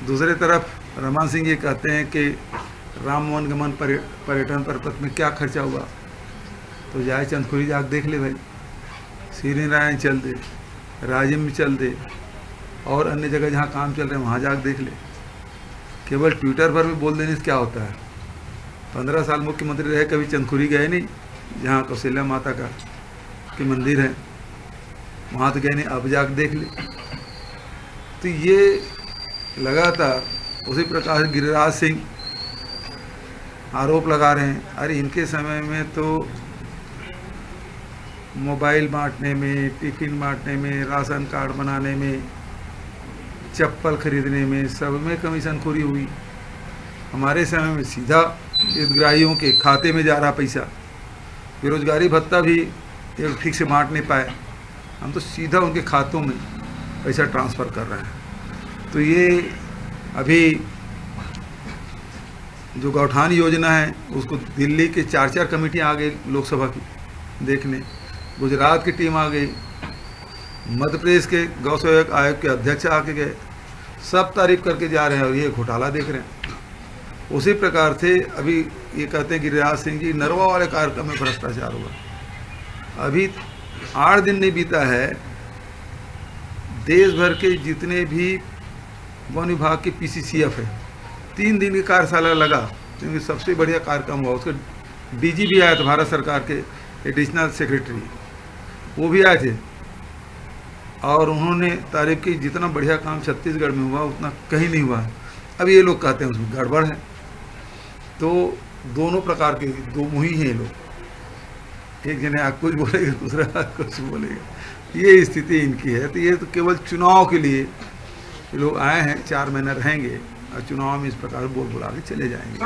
दूसरी तरफ रमन सिंह ये कहते हैं कि राम मोहन गमन पर्यटन परिपथ में क्या खर्चा हुआ, तो जाए चंदखुरी जाके देख ले भाई, श्री नारायण चल दे, राजिम में चल दे, और अन्य जगह जहाँ काम चल रहे हैं वहाँ जाके देख ले। केवल ट्विटर पर भी बोल देने से क्या होता है। 15 साल मुख्यमंत्री रहे, कभी चंदखुरी गए नहीं, जहाँ कौशल्या माता का के मंदिर है वहाँ तो गए नहीं, अब जाके देख ले। तो ये लगातार उसी प्रकार गिरिराज सिंह आरोप लगा रहे हैं, अरे इनके समय में तो मोबाइल बांटने में, टिफिन बांटने में, राशन कार्ड बनाने में, चप्पल खरीदने में, सब में कमीशनखोरी हुई। हमारे समय में सीधा हितग्राहियों के खाते में जा रहा पैसा, बेरोजगारी भत्ता भी एक ठीक से बांट नहीं पाए, हम तो सीधा उनके खातों में पैसा ट्रांसफ़र कर रहे हैं। तो ये अभी जो गौठान योजना है उसको दिल्ली के 4 कमेटियाँ आ गई लोकसभा की देखने, गुजरात की टीम आ गई, मध्य प्रदेश के गौ सेवक आयोग के अध्यक्ष आके गए, सब तारीफ करके जा रहे हैं और ये घोटाला देख रहे हैं। उसी प्रकार से अभी ये कहते हैं कि गिरिराज सिंह जी नरवा वाले कार्यक्रम में भ्रष्टाचार हुआ। अभी 8 दिन नहीं बीता है, देश भर के जितने भी वन विभाग के PCCF है, 3 दिन की कार्यशाला लगा, क्योंकि सबसे बढ़िया कार्यक्रम हुआ। उसके DG भी आया था, भारत सरकार के एडिशनल सेक्रेटरी, वो भी आए थे और उन्होंने तारीफ की जितना बढ़िया काम छत्तीसगढ़ में हुआ उतना कहीं नहीं हुआ। अब ये लोग कहते हैं उसमें गड़बड़ है। तो दोनों प्रकार के दो मुही हैं ये लोग, एक जने कुछ बोलेगा, दूसरा कुछ बोलेगा, ये स्थिति इनकी है। तो ये तो केवल चुनाव के लिए लोग आए हैं, 4 महीना रहेंगे और चुनाव में इस प्रकार बोल बुला के चले जाएंगे।